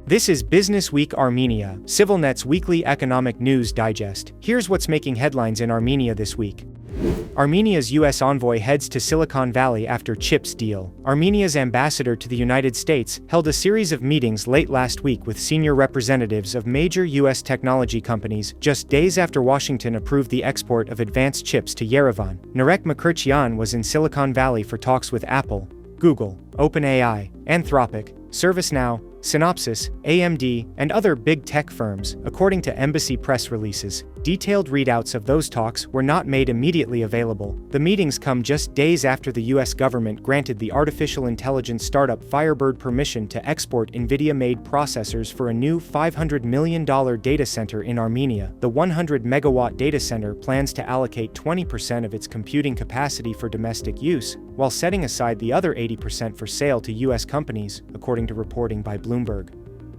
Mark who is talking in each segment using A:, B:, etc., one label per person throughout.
A: This is Business Week Armenia, ＳիվիլNet's weekly economic news digest. Here's what's making headlines in Armenia this week. Armenia's U.S. envoy heads to Silicon Valley after CHIPS deal. Armenia's ambassador to the United States held a series of meetings late last week with senior representatives of major U.S. technology companies just days after Washington approved the export of advanced chips to Yerevan. Narek Pashinyan was in Silicon Valley for talks with Apple, Google, OpenAI, Anthropic, ServiceNow, Synopsys, AMD, and other big tech firms, according to embassy press releases. Detailed readouts of those talks were not made immediately available. The meetings come just days after the U.S. government granted the artificial intelligence startup Firebird permission to export NVIDIA-made processors for a new $500 million data center in Armenia. The 100-megawatt data center plans to allocate 20% of its computing capacity for domestic use, while setting aside the other 80% for sale to U.S. companies, according to reporting by Bloomberg.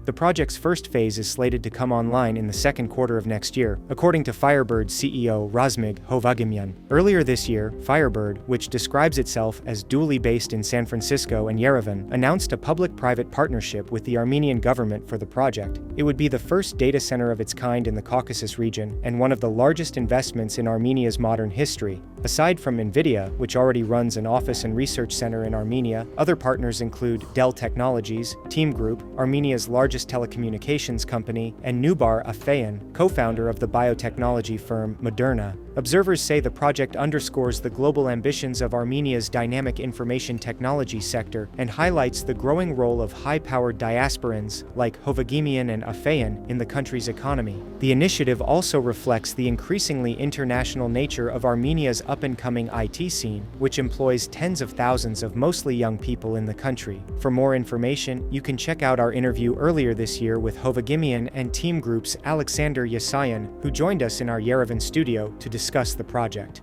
A: The project's first phase is slated to come online in the second quarter of next year, according to Firebird's CEO Razmig Hovagimyan. Earlier this year, Firebird, which describes itself as dually based in San Francisco and Yerevan, announced a public-private partnership with the Armenian government for the project. It would be the first data center of its kind in the Caucasus region, and one of the largest investments in Armenia's modern history. Aside from NVIDIA, which already runs an office and research center in Armenia, other partners include Dell Technologies, Team Group, Armenia's largest telecommunications company, and Nubar Afeyan, co-founder of the biotechnology firm Moderna. Observers say the project underscores the global ambitions of Armenia's dynamic information technology sector and highlights the growing role of high-powered diasporans, like Hovagimian and Afeyan, in the country's economy. The initiative also reflects the increasingly international nature of Armenia's up-and-coming IT scene, which employs tens of thousands of mostly young people in the country. For more information, you can check out our interview earlier this year with Hovagimian and Team Group's Alexander Yasayan, who joined us in our Yerevan studio to discuss the project.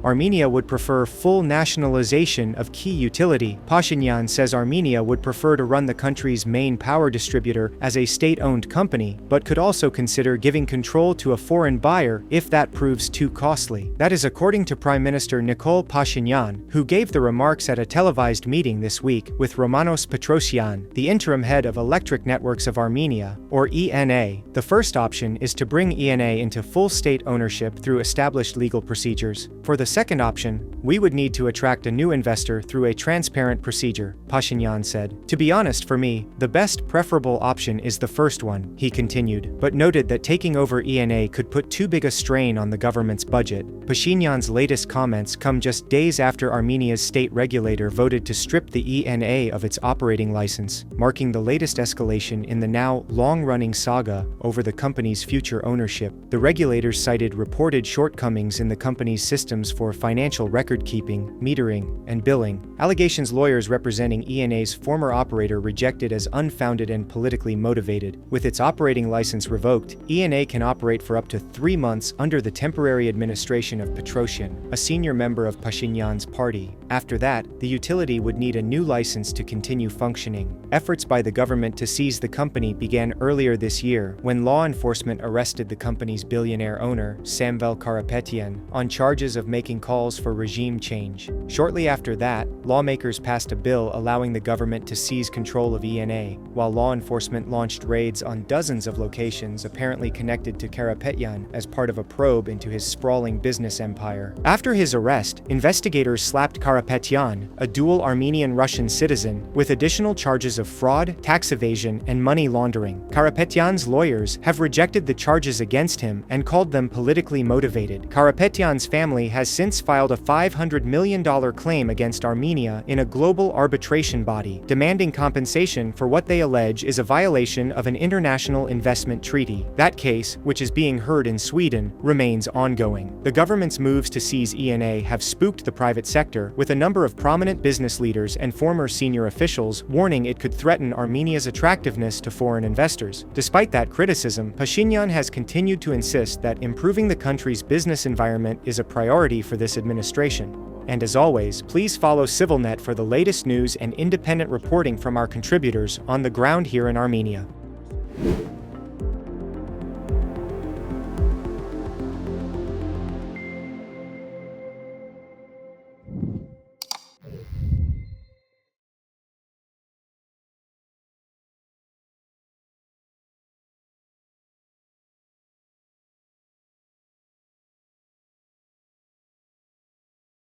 A: Armenia would prefer full nationalization of key utility. Pashinyan says Armenia would prefer to run the country's main power distributor as a state-owned company, but could also consider giving control to a foreign buyer if that proves too costly. That is according to Prime Minister Nikol Pashinyan, who gave the remarks at a televised meeting this week with Romanos Petrosyan, the interim head of Electric Networks of Armenia, or ENA. The first option is to bring ENA into full state ownership through established legal procedures. For the second option, we would need to attract a new investor through a transparent procedure, Pashinyan said. To be honest, for me, the best preferable option is the first one, he continued, but noted that taking over ENA could put too big a strain on the government's budget. Pashinyan's latest comments come just days after Armenia's state regulator voted to strip the ENA of its operating license, marking the latest escalation in the now long-running saga over the company's future ownership. The regulators cited reported shortcomings in the company's systems for financial record-keeping, metering, and billing. Allegations lawyers representing ENA's former operator rejected as unfounded and politically motivated. With its operating license revoked, ENA can operate for up to 3 months under the temporary administration of Petrosyan, a senior member of Pashinyan's party. After that, the utility would need a new license to continue functioning. Efforts by the government to seize the company began earlier this year, when law enforcement arrested the company's billionaire owner, Samvel Karapetyan, on charges of making calls for regime change. Shortly after that, lawmakers passed a bill allowing the government to seize control of ENA, while law enforcement launched raids on dozens of locations apparently connected to Karapetyan as part of a probe into his sprawling business empire. After his arrest, investigators slapped Karapetyan, a dual Armenian-Russian citizen, with additional charges of fraud, tax evasion, and money laundering. Karapetyan's lawyers have rejected the charges against him and called them politically motivated. Karapetyan's family has since filed a $500 million claim against Armenia in a global arbitration body, demanding compensation for what they allege is a violation of an international investment treaty. That case, which is being heard in Sweden, remains ongoing. The government's moves to seize ENA have spooked the private sector, with a number of prominent business leaders and former senior officials warning it could threaten Armenia's attractiveness to foreign investors. Despite that criticism, Pashinyan has continued to insist that improving the country's business environment is a priority for this administration. And as always, please follow SivilNet for the latest news and independent reporting from our contributors on the ground here in Armenia.